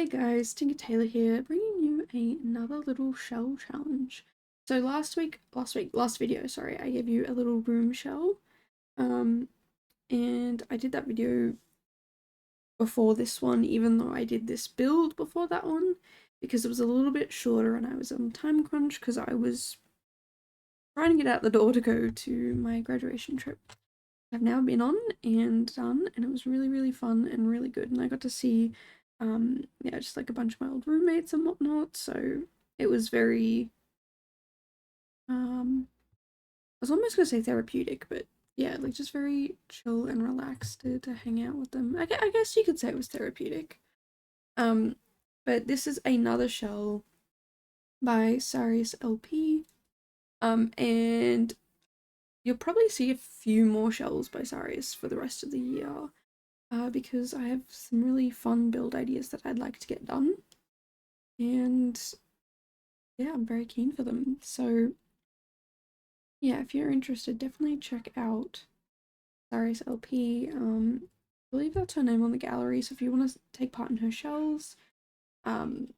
Hey guys, Tinker Taylor here, bringing you another little shell challenge. So last video, sorry, I gave you a little room shell, um, and I did that video before this one, even though I did this build before that one, because it was a little bit shorter and I was on time crunch because I was trying to get out the door to go to my graduation trip. I've now been on and done, and it was really, really fun and really good. And I got to see, yeah, just like a bunch of my old roommates and whatnot. So it was very, I was almost gonna say therapeutic, but yeah, like just very chill and relaxed to hang out with them. I guess you could say it was therapeutic. Um, but this is another shell by SariasLP. And you'll probably see a few more shells by Sarias for the rest of the year. Because I have some really fun build ideas that I'd like to get done. And yeah, I'm very keen for them. So yeah, if you're interested, definitely check out SariasLP. I believe that's her name on the gallery. So if you want to take part in her shells, um,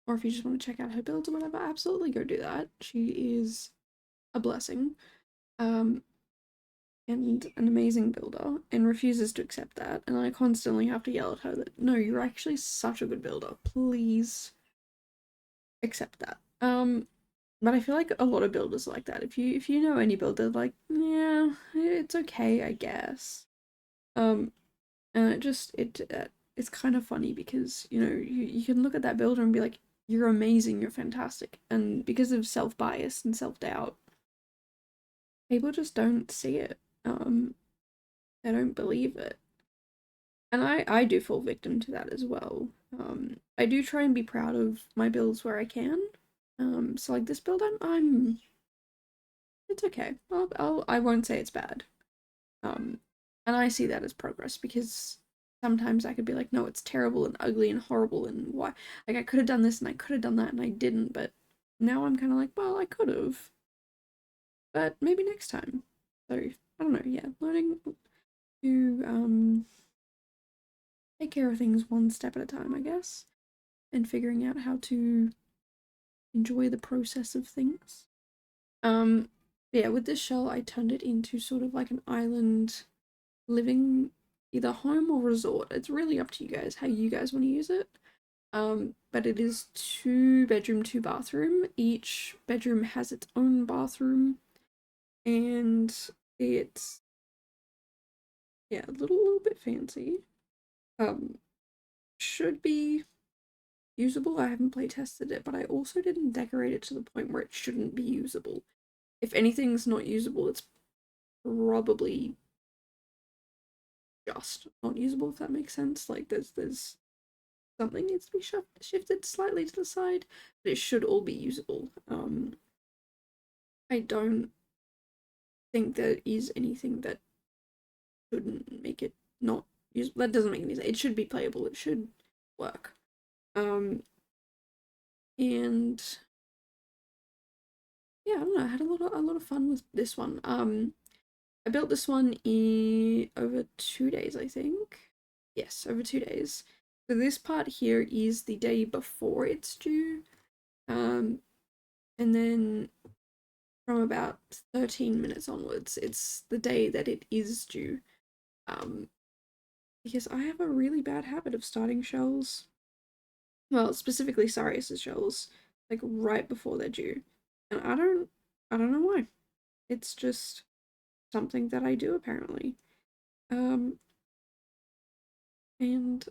or if you just want to check out her builds or whatever, absolutely go do that. She is a blessing. Um, and an amazing builder and refuses to accept that, and I constantly have to yell at her that no, you're actually such a good builder, please accept that. But I feel like a lot of builders are like that. If you know any builder, like, yeah, it's okay, I guess. um and it's kind of funny because you can look at that builder and be like, you're amazing, you're fantastic, and because of self-bias and self-doubt, people just don't see it. They don't believe it. And I do fall victim to that as well. I do try and be proud of my builds where I can. So like this build, I'm it's okay. I won't say it's bad. Um, and I see that as progress because sometimes I could be like, no, it's terrible and ugly and horrible and why? Like I could have done this and I could have done that and I didn't. But now I'm kind of like, well, I could have, but maybe next time. So I don't know. Yeah, learning to take care of things one step at a time, I guess, and figuring out how to enjoy the process of things. Um, yeah, with this shell, I turned it into sort of like an island living, either home or resort. It's really up to you guys how you guys want to use it. But it is 2 bedroom, 2 bathroom. Each bedroom has its own bathroom, and it's yeah, a little bit fancy. Um, should be usable. I haven't play tested it, but I also didn't decorate it to the point where it shouldn't be usable. If anything's not usable, it's probably just not usable, if that makes sense. Like there's something needs to be shifted slightly to the side, but it should all be usable. I don't think there is anything that shouldn't make it not usable. That doesn't make any sense. It should be playable. It should work. Um, and yeah, I don't know. I had a lot of fun with this one. I built this one in over 2 days, I think. Yes, over 2 days. So this part here is the day before it's due. Um, and then from about 13 minutes onwards, it's the day that it is due. Um, because I have a really bad habit of starting shells. Well, specifically Sarius's shells, like right before they're due. And I don't know why. It's just something that I do apparently. Um, and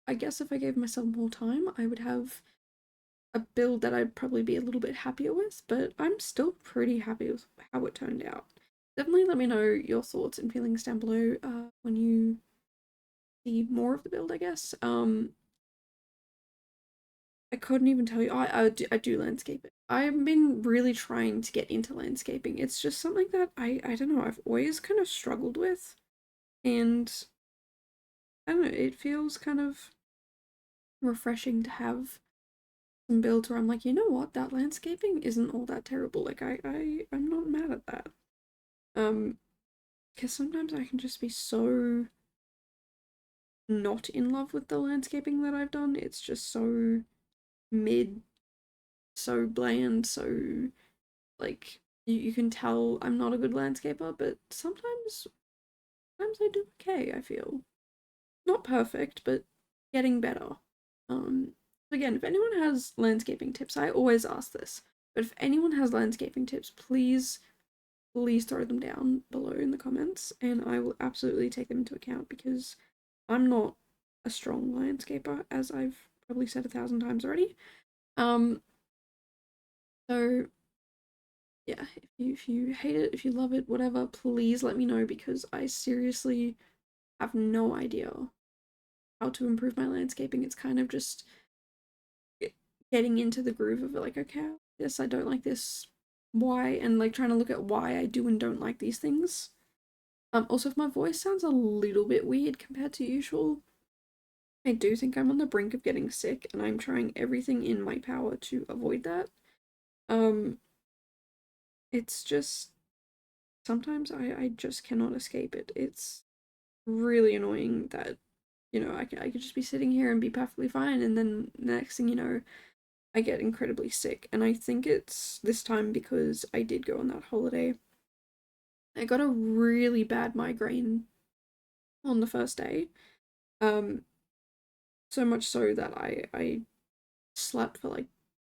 I guess if I gave myself more time, I would have a build that I'd probably be a little bit happier with, but I'm still pretty happy with how it turned out. Definitely let me know your thoughts and feelings down below when you see more of the build, I guess. I couldn't even tell you. I do landscape it. I've been really trying to get into landscaping. It's just something that I don't know, I've always kind of struggled with. And I don't know, it feels kind of refreshing to have some builds where I'm like, you know what, that landscaping isn't all that terrible. Like I'm not mad at that. Um, because sometimes I can just be so not in love with the landscaping that I've done. It's just so mid, so bland, so like you can tell I'm not a good landscaper, but sometimes I do okay, I feel. Not perfect, but getting better. Um Again, if anyone has landscaping tips, I always ask this, but if anyone has landscaping tips, please throw them down below in the comments and I will absolutely take them into account because I'm not a strong landscaper, as I've probably said 1,000 times already. Um, so yeah, if you hate it, if you love it, whatever, please let me know because I seriously have no idea how to improve my landscaping. It's kind of just getting into the groove of it, like, okay, this, I don't like this, why, and like trying to look at why I do and don't like these things. Also, if my voice sounds a little bit weird compared to usual, I do think I'm on the brink of getting sick, and I'm trying everything in my power to avoid that. Um, it's just sometimes I just cannot escape it. It's really annoying that, I could just be sitting here and be perfectly fine, and then the next thing you know, I get incredibly sick. And I think it's this time because I did go on that holiday. I got a really bad migraine on the first day. Um, so much so that I slept for like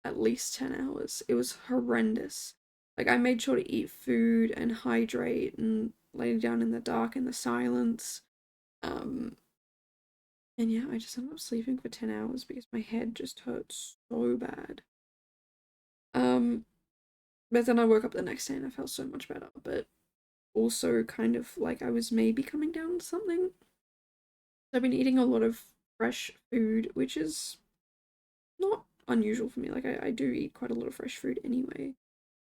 at least 10 hours. It was horrendous. Like, I made sure to eat food and hydrate and lay down in the dark in the silence. Um, and yeah, I just ended up sleeping for 10 hours because my head just hurt so bad. Um, but then I woke up the next day and I felt so much better, but also kind of like I was maybe coming down with something. I've been eating a lot of fresh food, which is not unusual for me. Like, I do eat quite a lot of fresh food anyway,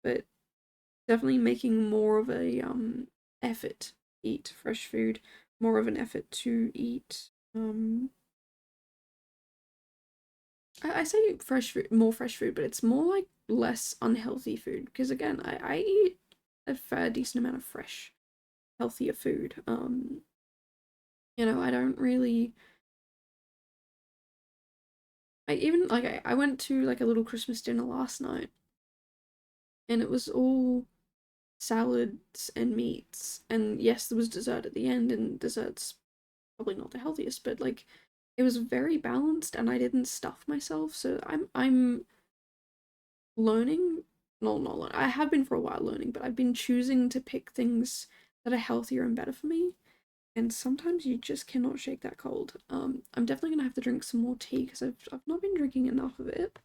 but definitely making more of a effort to eat fresh food, more of an effort to eat I say fresh food, more fresh food, but it's more like less unhealthy food because again, I eat a fair decent amount of fresh, healthier food. I don't really I even like I went to like a little Christmas dinner last night and it was all salads and meats, and yes, there was dessert at the end, and dessert's probably not the healthiest, but like it was very balanced and I didn't stuff myself. So I'm learning, no, not learning. I have been for a while learning, but I've been choosing to pick things that are healthier and better for me. And sometimes you just cannot shake that cold. I'm definitely gonna have to drink some more tea because I've not been drinking enough of it.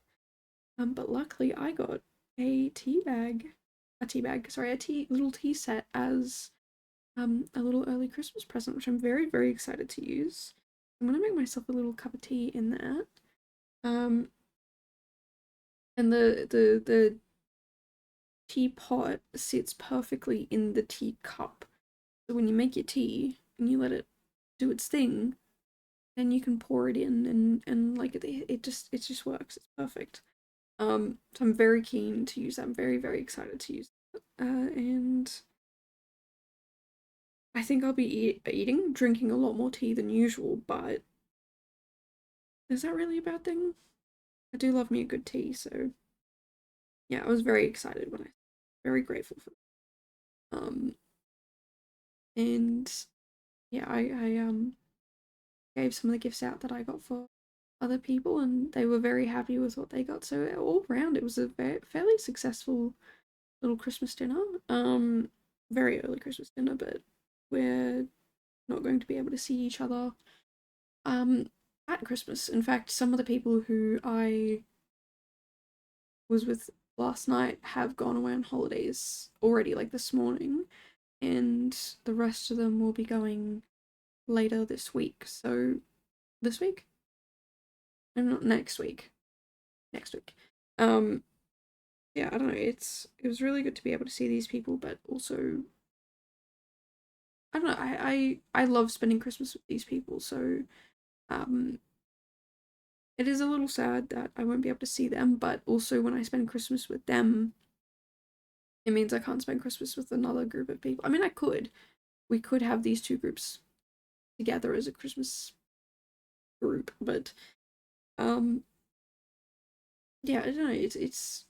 But luckily I got a tea little tea set as a little early Christmas present, which I'm very, very excited to use. I'm gonna make myself a little cup of tea in that. Um, and the teapot sits perfectly in the teacup. So when you make your tea and you let it do its thing, then you can pour it in and like it just works. It's perfect. So I'm very keen to use that. I'm very, very excited to use that. And I think I'll be drinking a lot more tea than usual, but is that really a bad thing? I do love me a good tea, so yeah, I was very excited when I very grateful for that. And yeah, I gave some of the gifts out that I got for other people, and they were very happy with what they got. So all round, it was a fairly successful little Christmas dinner. Very early Christmas dinner, but we're not going to be able to see each other um at Christmas. In fact, some of the people who I was with last night have gone away on holidays already, like this morning, and the rest of them will be going later this week. So this week? And not next week. Next week. Um, yeah, I don't know. It was really good to be able to see these people, but also I don't know. I love spending Christmas with these people, so um, it is a little sad that I won't be able to see them. But also, when I spend Christmas with them, it means I can't spend Christmas with another group of people. I mean, I could. We could have these two groups together as a Christmas group, but um yeah, I don't know, it's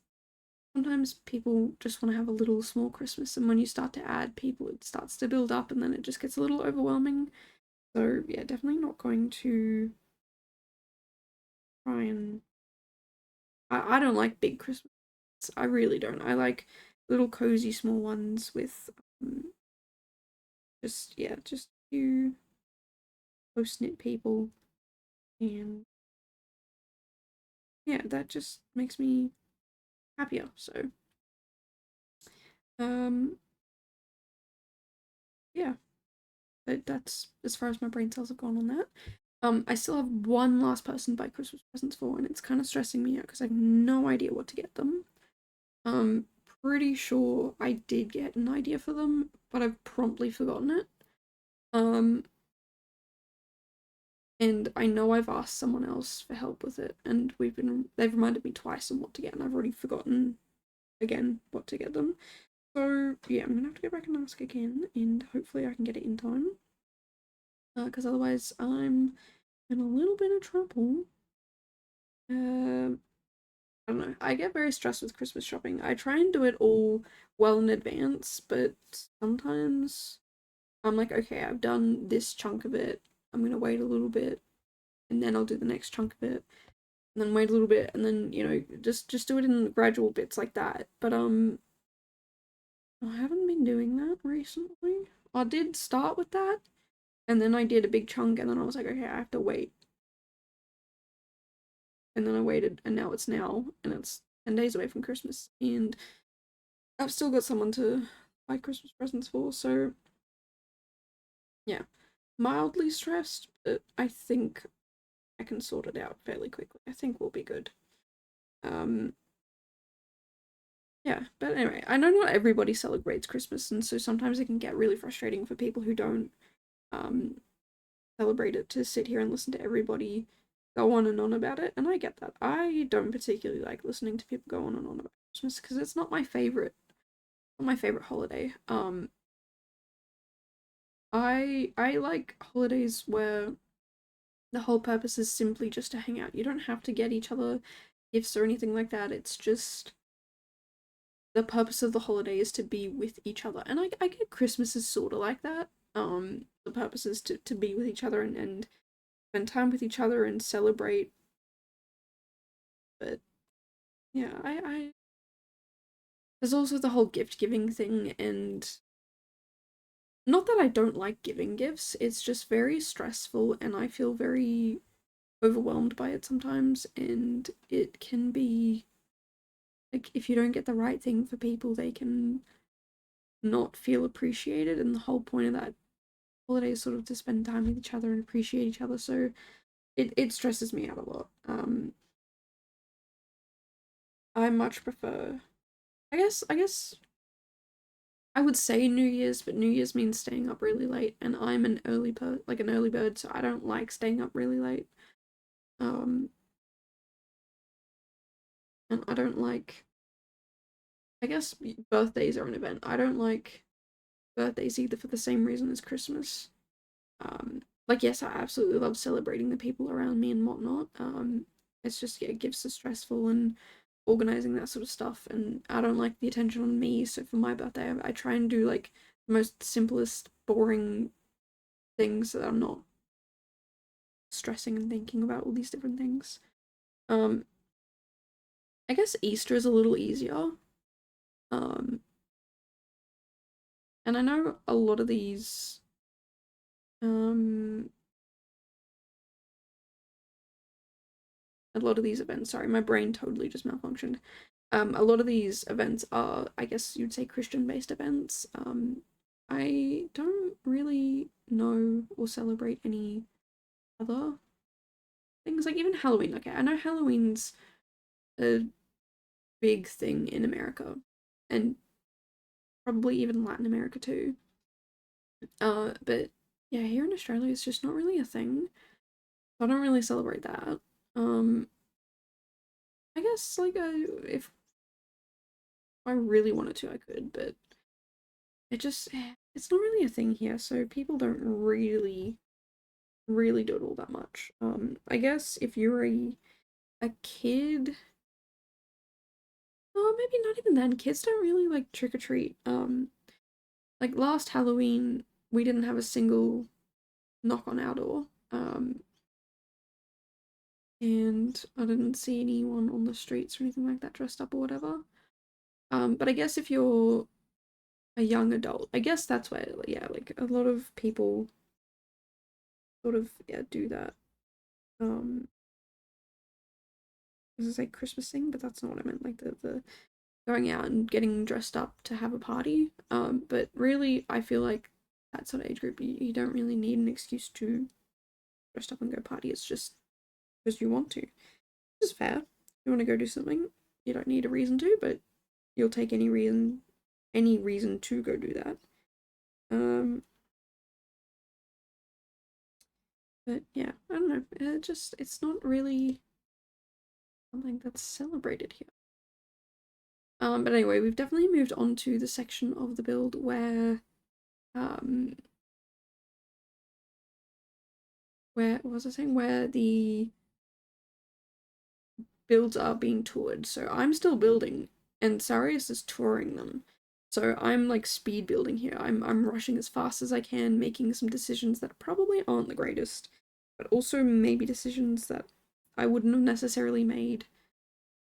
sometimes people just want to have a little small Christmas, and when you start to add people, it starts to build up, and then it just gets a little overwhelming. So yeah, definitely not going to try and. I don't like big Christmas. I really don't. I like little cozy small ones with just yeah, just a few close knit people, and yeah, that just makes me happier. So um yeah, but that's as far as my brain cells have gone on that. I still have one last person to buy Christmas presents for, and it's kind of stressing me out because I have no idea what to get them. Um, pretty sure I did get an idea for them, but I've promptly forgotten it. Um, and I know I've asked someone else for help with it, and they've reminded me twice on what to get, and I've already forgotten again what to get them. So yeah, I'm gonna have to go back and ask again, and hopefully I can get it in time. Because otherwise I'm in a little bit of trouble. I don't know. I get very stressed with Christmas shopping. I try and do it all well in advance, but sometimes I'm like, okay, I've done this chunk of it. I'm gonna wait a little bit, and then I'll do the next chunk of it, and then wait a little bit, and then just do it in gradual bits like that. But I haven't been doing that recently. I did start with that, and then I did a big chunk, and then I was like, okay, I have to wait, and then I waited, and and it's 10 days away from Christmas, and I've still got someone to buy Christmas presents for. So yeah, mildly stressed, but I think I can sort it out fairly quickly. I think we'll be good. Um, yeah, but anyway, I know not everybody celebrates Christmas, and so sometimes it can get really frustrating for people who don't um celebrate it to sit here and listen to everybody go on and on about it, and I get that. I don't particularly like listening to people go on and on about Christmas because it's not my favorite holiday. I like holidays where the whole purpose is simply just to hang out. You don't have to get each other gifts or anything like that. It's just the purpose of the holiday is to be with each other. And I get Christmas is sort of like that. The purpose is to be with each other and spend time with each other and celebrate. But yeah, I there's also the whole gift giving thing, and not that I don't like giving gifts, it's just very stressful and I feel very overwhelmed by it sometimes, and it can be like if you don't get the right thing for people, they can not feel appreciated, and the whole point of that holiday is sort of to spend time with each other and appreciate each other. So it stresses me out a lot. I much prefer I guess I would say New Year's, but New Year's means staying up really late, and I'm an early bird, so I don't like staying up really late. Um, and I don't like. I guess birthdays are an event. I don't like birthdays either for the same reason as Christmas. Like yes, I absolutely love celebrating the people around me and whatnot. It's just yeah, gifts are stressful and organizing that sort of stuff, and I don't like the attention on me. So for my birthday, I try and do like the most simplest, boring things so that I'm not stressing and thinking about all these different things. Um, I guess Easter is a little easier. Um, and I know um, a lot of these events. Sorry, my brain totally just malfunctioned. A lot of these events are, I guess you'd say, Christian-based events. I don't really know or celebrate any other things, like even Halloween. Okay, I know Halloween's a big thing in America, and probably even Latin America too. But yeah, here in Australia, it's just not really a thing. So I don't really celebrate that. Um, I guess like if I really wanted to, I could, but it's not really a thing here. So people don't really really do it all that much. I guess if you're a kid, oh, maybe not even then. Kids don't really like trick or treat. Like last Halloween, we didn't have a single knock on our door. And I didn't see anyone on the streets or anything like that dressed up or whatever. But I guess if you're a young adult, I guess that's where, yeah, like a lot of people sort of, yeah, do that. This is like Christmas thing, but that's not what I meant. Like the going out and getting dressed up to have a party. But really, I feel like that sort of age group, you don't really need an excuse to dress up and go party. It's just because you want to. It's fair. If you want to go do something, you don't need a reason to, but you'll take any reason to go do that. But yeah, I don't know. It's not really something that's celebrated here. But anyway, we've definitely moved on to the section of the build where what was I saying? Where the builds are being toured. So I'm still building, and Sarius is touring them. So I'm like speed building here. I'm rushing as fast as I can, making some decisions that probably aren't the greatest, but also maybe decisions that I wouldn't have necessarily made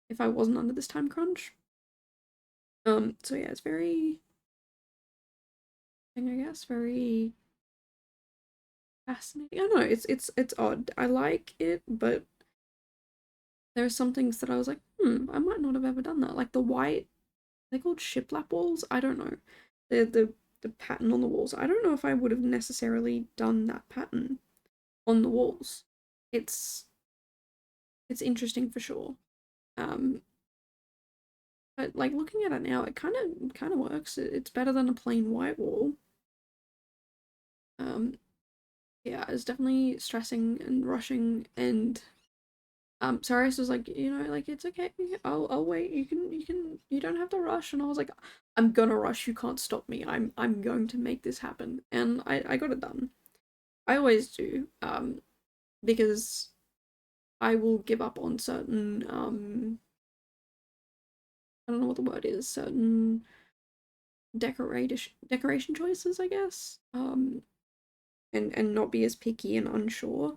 if I wasn't under this time crunch. So yeah, it's very, I guess, very fascinating. I don't know, it's odd. I like it, but there are some things that I was like, I might not have ever done that. Like the white, they're called shiplap walls. I don't know. The pattern on the walls. I don't know if I would have necessarily done that pattern on the walls. It's interesting for sure. Um, but like looking at it now, it kind of works. It's better than a plain white wall. Yeah, it's definitely stressing and rushing, and Sarius was like, like it's okay. I'll wait. You don't have to rush. And I was like, I'm gonna rush. You can't stop me. I'm going to make this happen. And I got it done. I always do. Because I will give up on certain I don't know what the word is, certain decoration choices, I guess. And not be as picky and unsure.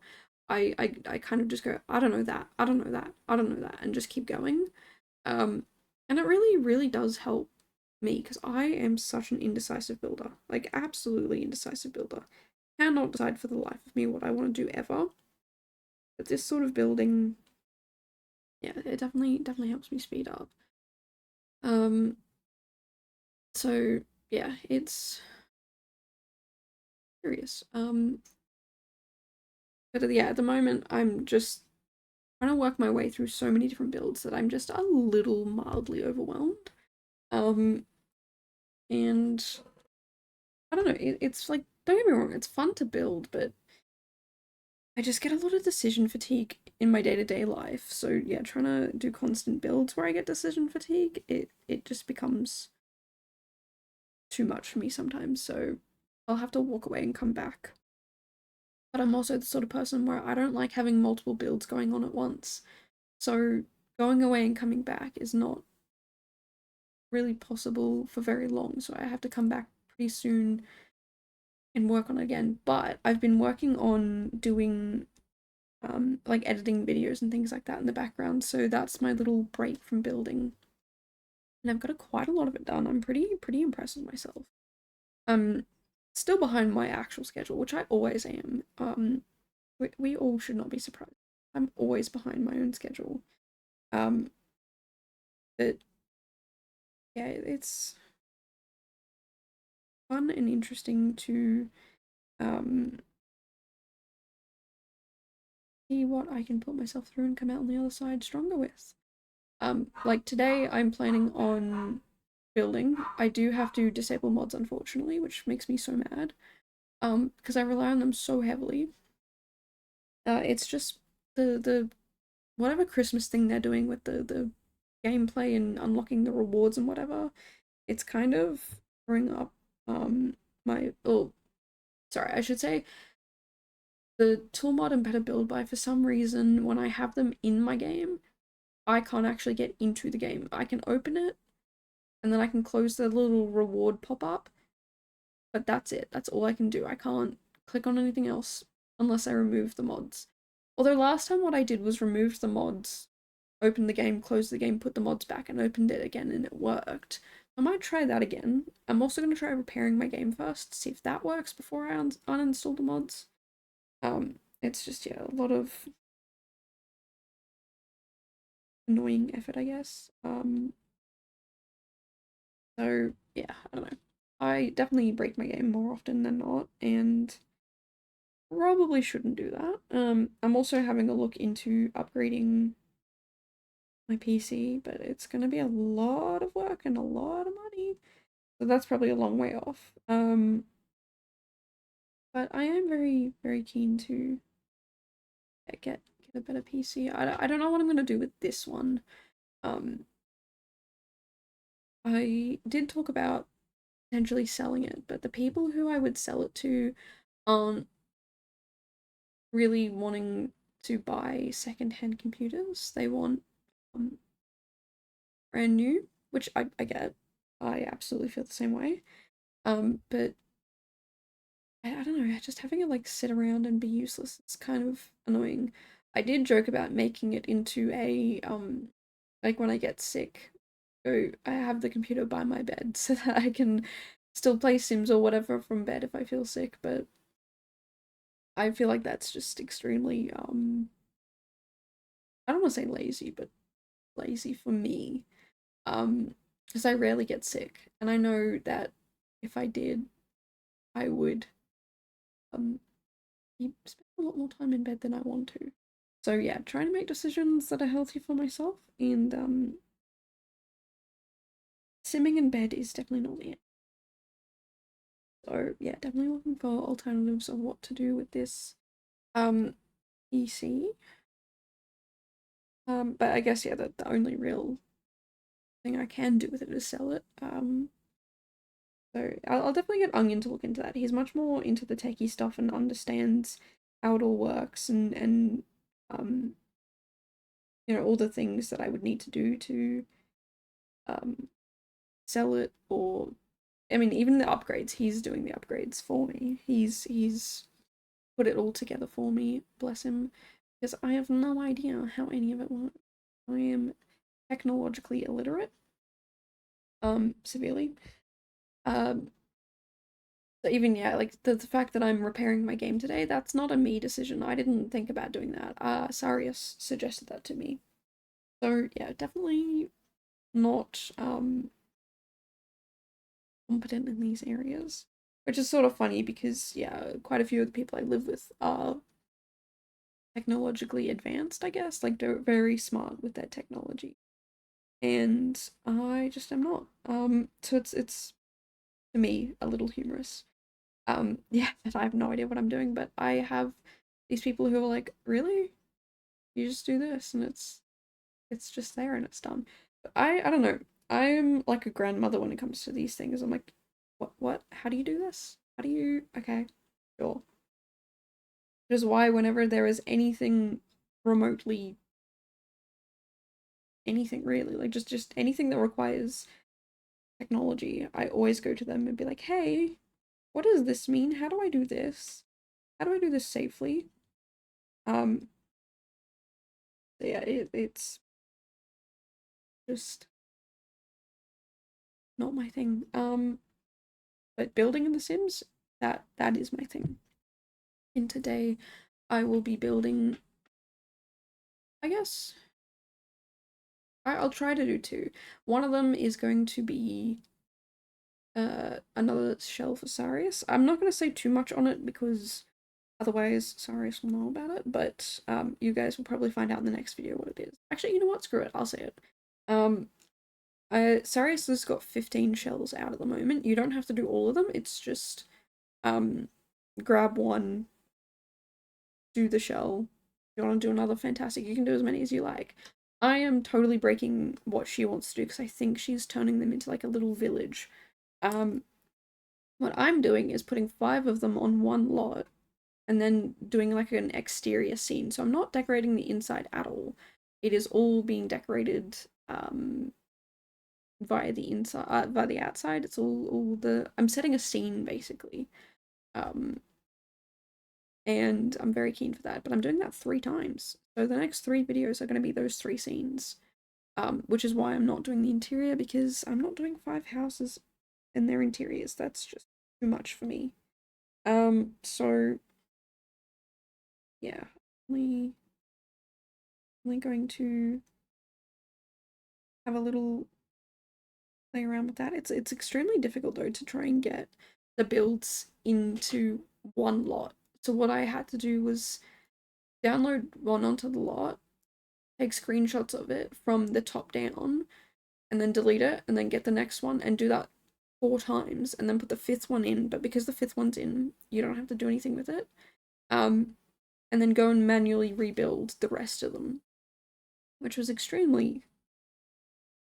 I kind of just go, I don't know that, I don't know that, I don't know that, and just keep going. And it really does help me because I am such an indecisive builder, like absolutely indecisive builder. Cannot decide for the life of me what I want to do ever. But this sort of building, yeah, it definitely helps me speed up. Um, so yeah, it's curious. But yeah, at the moment I'm just trying to work my way through so many different builds that I'm just a little mildly overwhelmed. Um, and I don't know, it's like, don't get me wrong, it's fun to build, but I just get a lot of decision fatigue in my day-to-day life. So yeah, trying to do constant builds where I get decision fatigue, it just becomes too much for me sometimes. So I'll have to walk away and come back. But I'm also the sort of person where I don't like having multiple builds going on at once. So going away and coming back is not really possible for very long. So I have to come back pretty soon and work on it again. But I've been working on doing like editing videos and things like that in the background. So that's my little break from building. And I've got quite a lot of it done. I'm pretty impressed with myself. I'm still behind my actual schedule, which I always am. We all should not be surprised. I'm always behind my own schedule. Um, but yeah, it's fun and interesting to um see what I can put myself through and come out on the other side stronger with. Like today I'm planning on building. I do have to disable mods unfortunately, which makes me so mad. Because I rely on them so heavily. It's just the whatever Christmas thing they're doing with the gameplay and unlocking the rewards and whatever, it's kind of bring up my, oh, sorry, I should say the tool mod and better build by, for some reason, when I have them in my game, I can't actually get into the game. I can open it, and then I can close the little reward pop-up, but that's it. That's all I can do. I can't click on anything else unless I remove the mods. Although last time what I did was remove the mods, opened the game, closed the game, put the mods back, and opened it again, and it worked. I might try that again. I'm also going to try repairing my game first, see if that works before I uninstall the mods. It's just, yeah, a lot of annoying effort, I guess. So yeah, I don't know. I definitely break my game more often than not, and probably shouldn't do that. I'm also having a look into upgrading my PC, but it's gonna be a lot of work and a lot of money. So that's probably a long way off. But I am very, very keen to get a better PC. I don't know what I'm gonna do with this one. Um, I did talk about potentially selling it, but the people who I would sell it to aren't really wanting to buy secondhand computers. They want um, brand new, which I get. I absolutely feel the same way. But I don't know, just having it like sit around and be useless is kind of annoying. I did joke about making it into a like when I get sick, go I have the computer by my bed so that I can still play Sims or whatever from bed if I feel sick, but I feel like that's just extremely I don't want to say lazy, but lazy for me. Because I rarely get sick, and I know that if I did, I would um spend a lot more time in bed than I want to. So yeah, trying to make decisions that are healthy for myself, and simming in bed is definitely not it. So yeah, definitely looking for alternatives of what to do with this PC. But I guess yeah, the only real thing I can do with it is sell it. So I'll definitely get Onion to look into that. He's much more into the techie stuff and understands how it all works, and um all the things that I would need to do to um sell it, or I mean even the upgrades. He's doing the upgrades for me. He's put it all together for me, bless him, because I have no idea how any of it works. I am technologically illiterate, severely. Um So even yeah, like the fact that I'm repairing my game today, that's not a me decision. I didn't think about doing that. Sarias suggested that to me. So yeah, definitely not competent in these areas. Which is sort of funny because yeah, quite a few of the people I live with are technologically advanced, I guess. Like they're very smart with their technology. And I just am not. So it's to me a little humorous. Yeah, that I have no idea what I'm doing, but I have these people who are like, really? You just do this and it's just there and it's done. But I don't know. I'm like a grandmother when it comes to these things. I'm like, what? How do you do this? How do you okay, sure. Which is why whenever there is anything remotely anything really, like just anything that requires technology, I always go to them and be like, hey, what does this mean? How do I do this? How do I do this safely? Um, yeah, it's just not my thing. But building in The Sims, that is my thing. And today I will be building, I guess I'll try to do two. One of them is going to be another shell for Sarius. I'm not going to say too much on it because otherwise Sarius will know about it, but you guys will probably find out in the next video what it is. Actually, you know what? Screw it. I'll say it. Sarius has got 15 shells out at the moment. You don't have to do all of them. It's just grab one, do the shell. If you want to do another, fantastic. You can do as many as you like. I am totally breaking what she wants to do because I think she's turning them into like a little village. What I'm doing is putting 5 of them on one lot and then doing like an exterior scene. So I'm not decorating the inside at all. It is all being decorated via the inside, via the outside. It's all the I'm setting a scene basically. Um, and I'm very keen for that. But I'm doing that 3 times. So the next 3 videos are going to be those 3 scenes. Which is why I'm not doing the interior, because I'm not doing 5 houses and their interiors. That's just too much for me. So yeah, only going to have a little play around with that. It's extremely difficult though to try and get the builds into one lot. So what I had to do was download one onto the lot, take screenshots of it from the top down, and then delete it, and then get the next one and do that 4 times, and then put the 5th one in. But because the 5th one's in, you don't have to do anything with it. And then go and manually rebuild the rest of them, which was extremely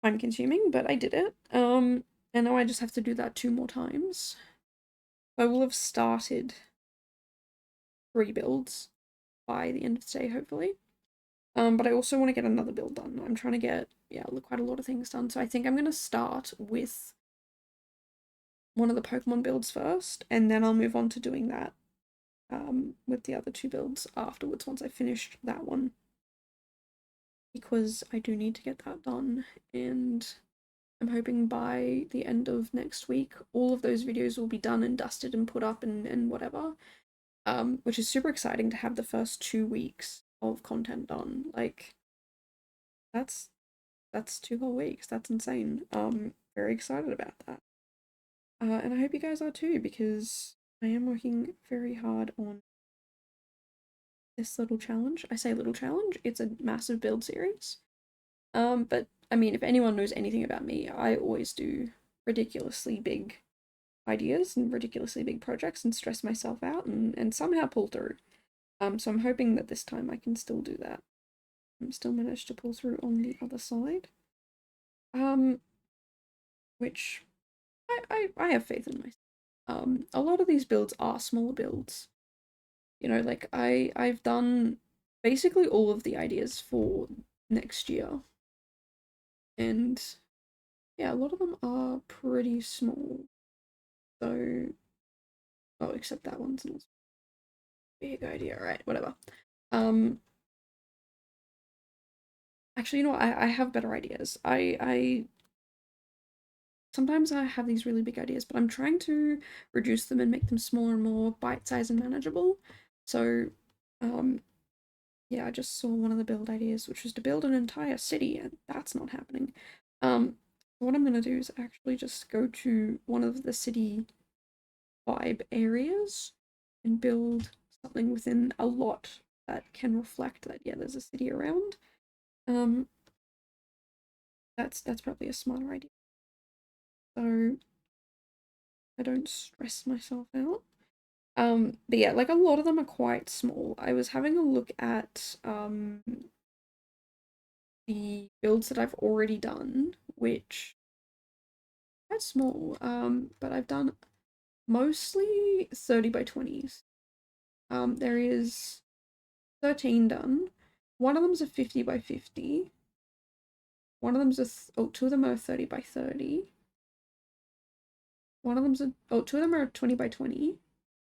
time consuming, but I did it. And now I just have to do that 2 more times. I will have started 3 builds by the end of the day, hopefully. But I also want to get another build done. I'm trying to get, yeah, quite a lot of things done. So I think I'm going to start with one of the Pokemon builds first, and then I'll move on to doing that with the other 2 builds afterwards once I finished that one. Because I do need to get that done, and I'm hoping by the end of next week, all of those videos will be done and dusted and put up and whatever. Which is super exciting to have the first 2 weeks of content done. Like, that's 2 whole weeks. That's insane. Very excited about that. And I hope you guys are too, because I am working very hard on this little challenge. I say little challenge, it's a massive build series. But I mean, if anyone knows anything about me, I always do ridiculously big ideas and ridiculously big projects and stress myself out and somehow pull through. So I'm hoping that this time I can still do that. I'm still managed to pull through on the other side. Which I have faith in myself. A lot of these builds are smaller builds. You know, like I've done basically all of the ideas for next year. And yeah, a lot of them are pretty small. So, oh, except that one's not a big idea, right? Whatever. Um, actually, you know what? I have better ideas. I sometimes I have these really big ideas, but I'm trying to reduce them and make them smaller and more bite-sized and manageable. So, um, yeah, I just saw one of the build ideas, which was to build an entire city, and that's not happening. What I'm gonna do is actually just go to one of the city vibe areas and build something within a lot that can reflect that, yeah, there's a city around. Um, that's probably a smarter idea. So I don't stress myself out. But yeah, like a lot of them are quite small. I was having a look at the builds that I've already done, which are quite small. But I've done mostly 30 by 20s. There is 13 done. One of them's a 50 by 50. One of them's oh, 2 of them are 30 by 30. One of them's a, oh, 2 of them are 20 by 20.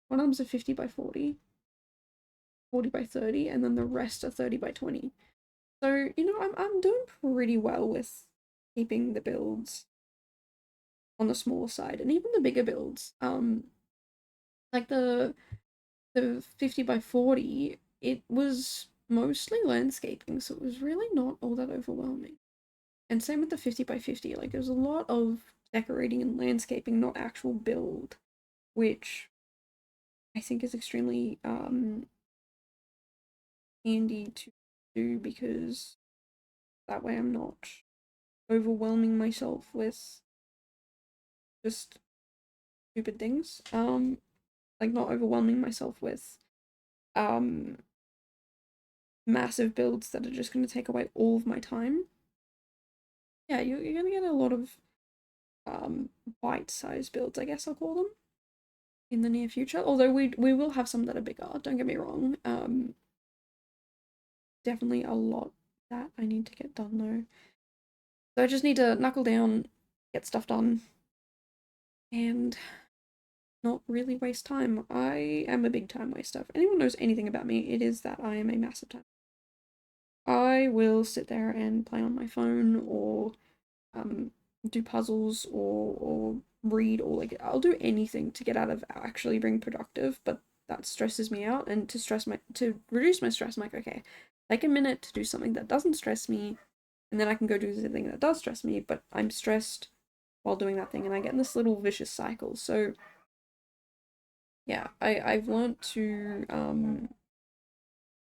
One of them's a 50 by 40. 40 by 30, and then the rest are 30 by 20. So, you know, I'm doing pretty well with keeping the builds on the smaller side, and even the bigger builds. Like the 50 by 40, it was mostly landscaping, so it was really not all that overwhelming. And same with the 50 by 50, like there's a lot of decorating and landscaping, not actual build, which I think is extremely handy to do, because that way I'm not overwhelming myself with just stupid things. Like not overwhelming myself with um massive builds that are just going to take away all of my time. Yeah, you're going to get a lot of bite-sized builds, I guess I'll call them. in the near future. Although we will have some that are bigger, don't get me wrong. Definitely a lot that I need to get done though. So I just need to knuckle down, get stuff done, and not really waste time. I am a big time waster. If anyone knows anything about me, it is that I am a massive time. I will sit there and play on my phone or do puzzles or read, or like I'll do anything to get out of actually being productive, but that stresses me out. And to reduce my stress, I'm like, okay, take a minute to do something that doesn't stress me, and then I can go do the thing that does stress me, but I'm stressed while doing that thing, and I get in this little vicious cycle. So yeah, I've learned to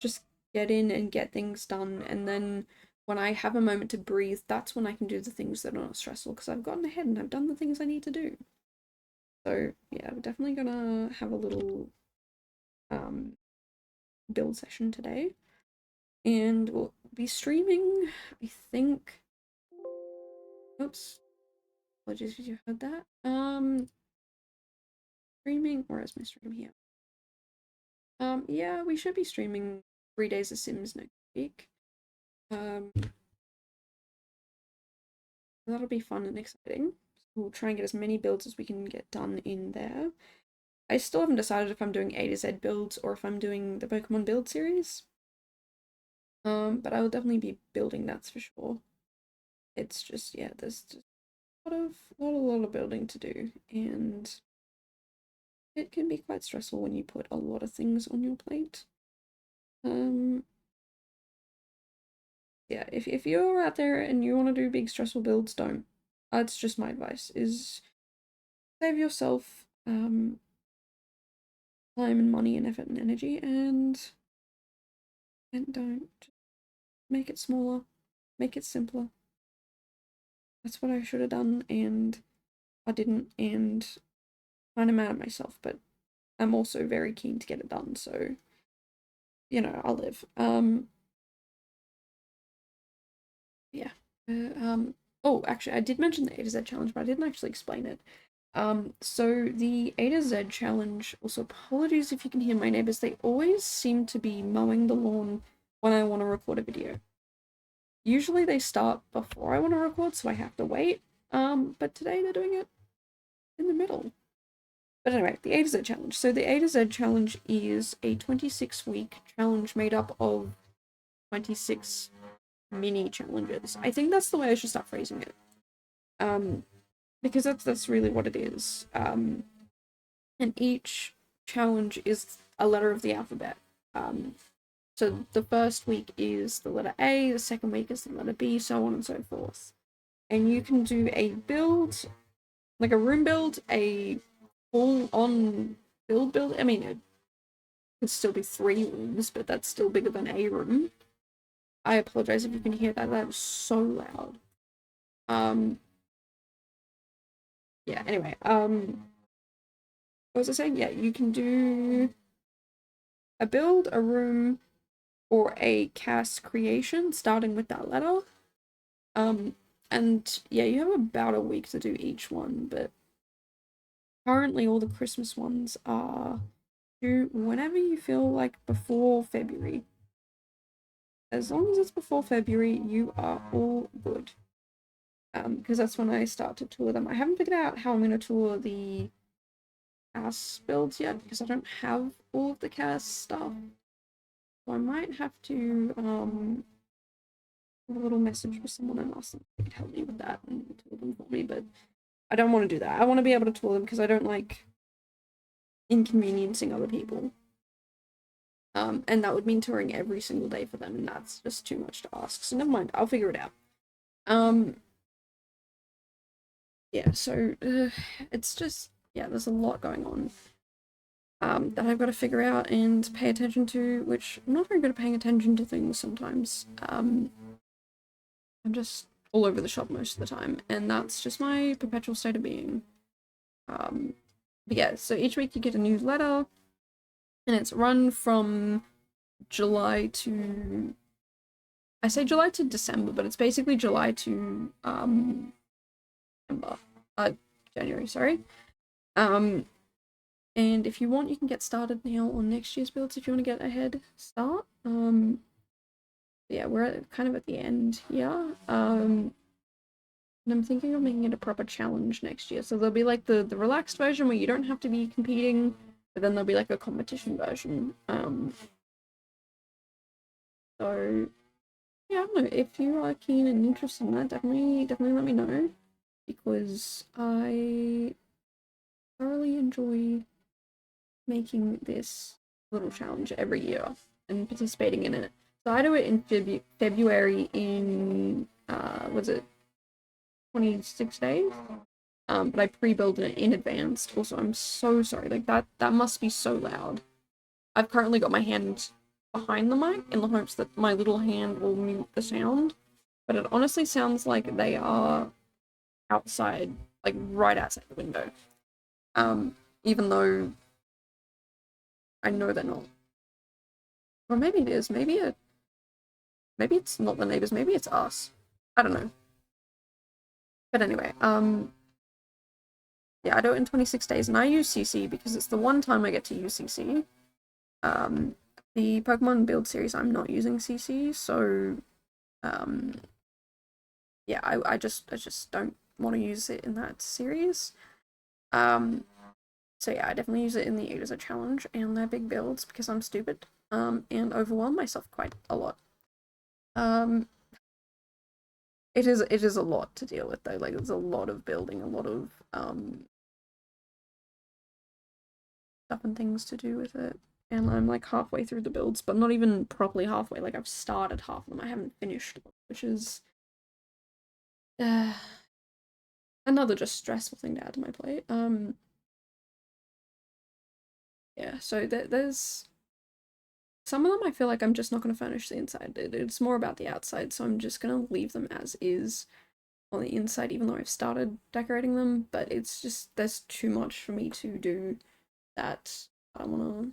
just get in and get things done, and then when I have a moment to breathe, that's when I can do the things that are not stressful, because I've gotten ahead and I've done the things I need to do. So yeah, we're definitely gonna have a little build session today, and we'll be streaming, I think. Oops, apologies if you heard that. Streaming, where is my stream here? Yeah, we should be streaming 3 days of Sims next week. That'll be fun and exciting. We'll try and get as many builds as we can get done in there. I still haven't decided if I'm doing A to Z builds or if I'm doing the Pokemon build series. But I will definitely be building, that's for sure. It's just, yeah, there's just a lot of building to do, and it can be quite stressful when you put a lot of things on your plate. Yeah, if you're out there and you want to do big stressful builds, don't. That's just my advice, is save yourself time and money and effort and energy, and don't. Make it smaller, make it simpler. That's what I should have done, and I didn't, and I'm kind of mad at myself, but I'm also very keen to get it done, so you know, I'll live. Yeah. Oh, actually, I did mention the A to Z challenge, but I didn't actually explain it. So the A to Z challenge, also apologies if you can hear my neighbors, they always seem to be mowing the lawn when I want to record a video. Usually they start before I want to record, so I have to wait. But today they're doing it in the middle. But anyway, the A to Z challenge. So the A to Z challenge is a 26-week challenge made up of 26 mini challenges. I think that's the way I should start phrasing it. Because that's really what it is. And each challenge is a letter of the alphabet. So the first week is the letter A, the second week is the letter B, so on and so forth. And you can do a build, like a room build, a full-on build. I mean, it could still be 3 rooms, but that's still bigger than a room. I apologize if you can hear that. That was so loud. Yeah, anyway, what was I saying? Yeah, you can do a build, a room, or a cast creation, starting with that letter. And yeah, you have about a week to do each one, but currently all the Christmas ones are due whenever you feel like before February. As long as it's before February, you are all good. Because that's when I start to tour them. I haven't figured out how I'm going to tour the cast builds yet, because I don't have all of the cast stuff. So I might have to have a little message with someone and ask them if they could help me with that and tour them for me, but I don't want to do that. I want to be able to tour them because I don't like inconveniencing other people. And that would mean touring every single day for them, and that's just too much to ask. So never mind, I'll figure it out. Yeah, so it's just, yeah, there's a lot going on that I've got to figure out and pay attention to, which I'm not very good at paying attention to things sometimes. I'm just all over the shop most of the time, and that's just my perpetual state of being. But yeah, so each week you get a new letter, and it's run from July to, I say July to December, but it's basically July to January, sorry. And if you want, you can get started now on next year's builds if you want to get a head start. Yeah, we're kind of at the end here. And I'm thinking of making it a proper challenge next year. So there'll be like the relaxed version where you don't have to be competing, but then there'll be like a competition version. So yeah, I don't know. If you are keen and interested in that, definitely let me know because I thoroughly enjoy making this little challenge every year and participating in it. So I do it in February in was it 26 days? But I pre-built it in advance. Also, I'm so sorry. Like that must be so loud. I've currently got my hand behind the mic in the hopes that my little hand will mute the sound. But it honestly sounds like they are outside, like right outside the window. Even though I know they're not. Or maybe it is. Maybe it's not the neighbors. Maybe it's us. I don't know. But anyway, yeah, I do it in 26 days, and I use CC because it's the one time I get to use CC. The Pokemon build series, I'm not using CC, so yeah, I just don't want to use it in that series. So yeah, I definitely use it in the 8 as a challenge and their big builds because I'm stupid, and overwhelm myself quite a lot. It is a lot to deal with though. Like there's a lot of building, a lot of stuff and things to do with it. And I'm like halfway through the builds, but not even properly halfway. Like I've started half of them, I haven't finished them, which is uh, another just stressful thing to add to my plate. Yeah. So there's some of them I feel like I'm just not going to furnish the inside. It's more about the outside, so I'm just going to leave them as is on the inside, even though I've started decorating them. But it's just there's too much for me to do that I don't want to.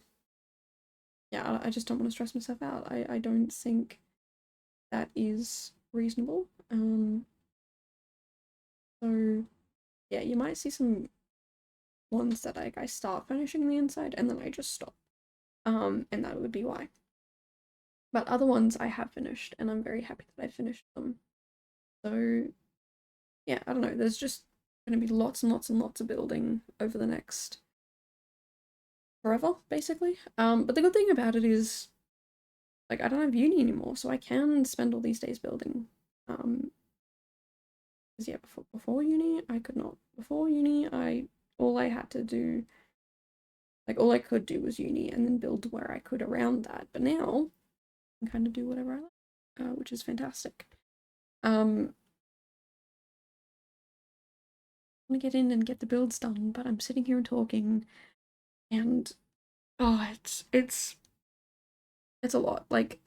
Yeah, I just don't want to stress myself out. I don't think that is reasonable. So yeah, you might see some ones that I start finishing the inside and then I just stop. And that would be why. But other ones I have finished and I'm very happy that I finished them. So yeah, I don't know. There's just going to be lots and lots and lots of building over the next forever, basically. But the good thing about it is, like, I don't have uni anymore, so I can spend all these days building. Because yeah, before uni, I could not. Before uni, all I had to do, like, all I could do was uni and then build where I could around that. But now, I can kind of do whatever I like, which is fantastic. I want to get in and get the builds done, but I'm sitting here and talking, and oh, it's a lot. Like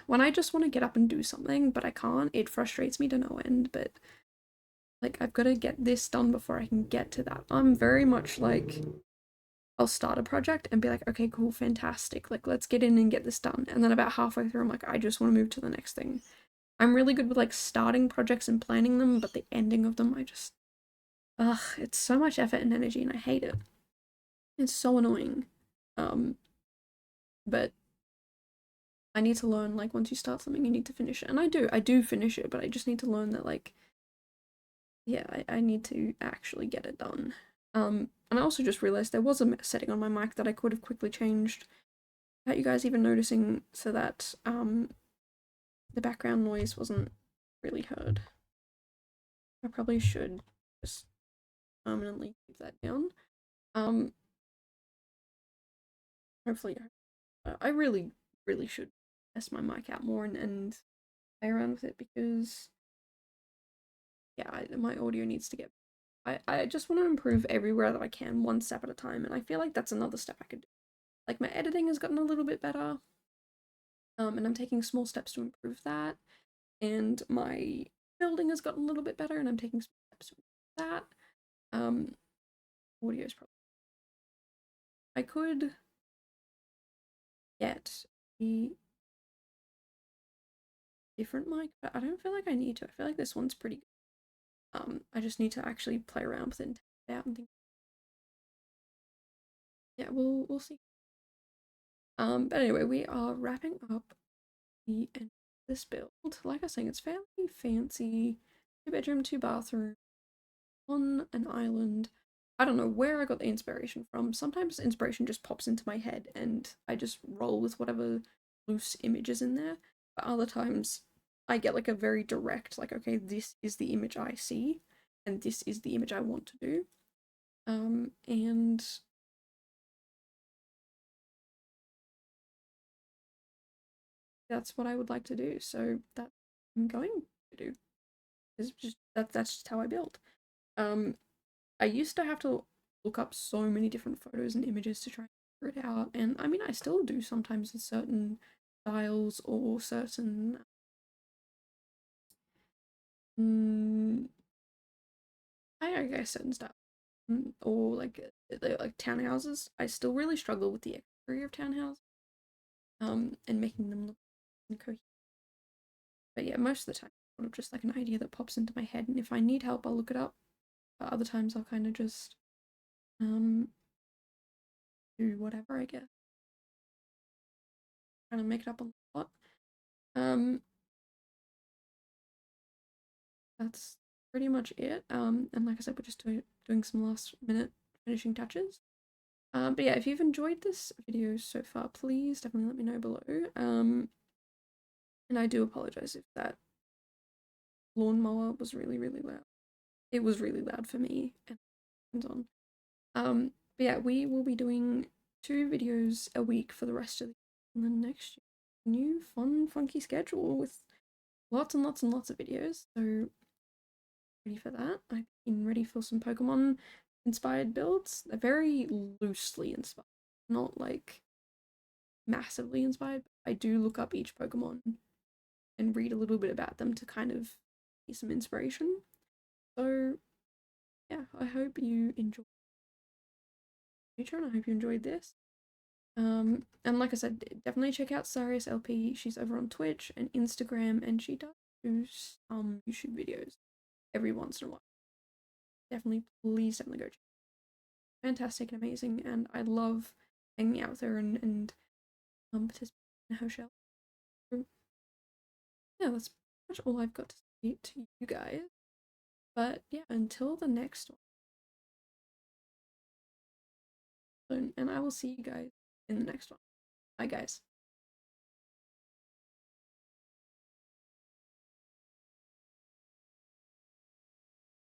when I just want to get up and do something, but I can't, it frustrates me to no end. But like I've got to get this done before I can get to that. I'm very much like I'll start a project and be like, okay, cool, fantastic. Like let's get in and get this done. And then about halfway through, I'm like, I just want to move to the next thing. I'm really good with like starting projects and planning them, but the ending of them, ugh, it's so much effort and energy, and I hate it. It's so annoying. Um, but I need to learn, like, once you start something, you need to finish it. And I do finish it, but I just need to learn that, like, yeah, I need to actually get it done. And I also just realized there was a setting on my mic that I could have quickly changed without you guys even noticing so that, the background noise wasn't really heard. I probably should just permanently keep that down. Um, hopefully, I really should test my mic out more and play around with it because yeah, my audio needs to get. I just want to improve everywhere that I can, one step at a time, and I feel like that's another step I could do. Like my editing has gotten a little bit better, and I'm taking small steps to improve that, and my building has gotten a little bit better, and I'm taking small steps to improve that. Audio is probably. I could get a different mic, but I don't feel like I need to. I feel like this one's pretty good. I just need to actually play around with it and test it out and think. yeah, we'll see. But anyway, we are wrapping up the end of this build. Like I was saying, it's fairly fancy. 2 bedroom, 2 bathroom on an island. I don't know where I got the inspiration from. Sometimes inspiration just pops into my head and I just roll with whatever loose images in there. But other times I get like a very direct, like, okay, this is the image I see and this is the image I want to do. And that's what I would like to do. So that I'm going to do. Is just that's just how I build. Um, I used to have to look up so many different photos and images to try and figure it out, and I mean I still do sometimes with certain styles or certain mm, I guess certain styles or like townhouses. I still really struggle with the exterior of townhouses and making them look cohesive. But yeah, most of the time, it's sort of just like an idea that pops into my head, and if I need help, I'll look it up. But other times, I'll kind of just um do whatever I guess, kind of make it up on the spot. Um, that's pretty much it. And like I said, we're just doing some last minute finishing touches. But yeah, if you've enjoyed this video so far, please definitely let me know below. And I do apologize if that lawnmower was really, really loud. It was really loud for me and on. But yeah, we will be doing 2 videos a week for the rest of the year. And then next year, new fun, funky schedule with lots and lots and lots of videos. So ready for that. I've been ready for some Pokemon inspired builds. They're very loosely inspired, not like massively inspired. I do look up each Pokemon and read a little bit about them to kind of get some inspiration. So yeah, I hope you enjoyed the future and I hope you enjoyed this. And like I said, definitely check out SariasLP. She's over on Twitch and Instagram, and she does do some YouTube videos every once in a while. Definitely, please, definitely go check. Fantastic and amazing, and I love hanging out with her and participating in her show. So, yeah, that's pretty much all I've got to say to you guys. But yeah, until the next one, and I will see you guys in the next one. Bye, guys.